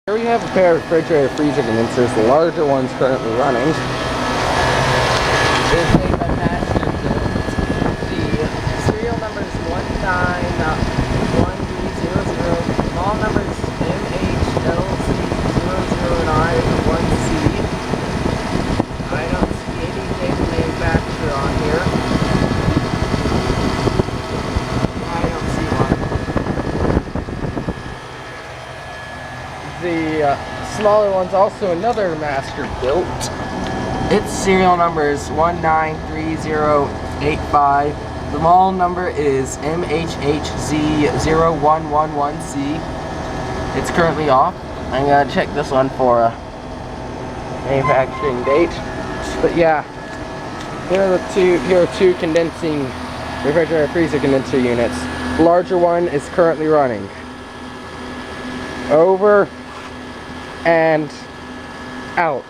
Here we have a pair of refrigerator freezer condensers. The larger one's currently running. It's made by Master-Bilt. The serial number is 191300. Small number is MHLZ009-1C. I don't see any date manufacturer on here. I don't see one. The smaller one's also another Master-Bilt. Its serial number is 193085. The model number is MHHZ0111C. It's currently off. I'm gonna check this one for a manufacturing date. But yeah, here are two condensing refrigerator freezer condenser units. The larger one is currently running. Over and out.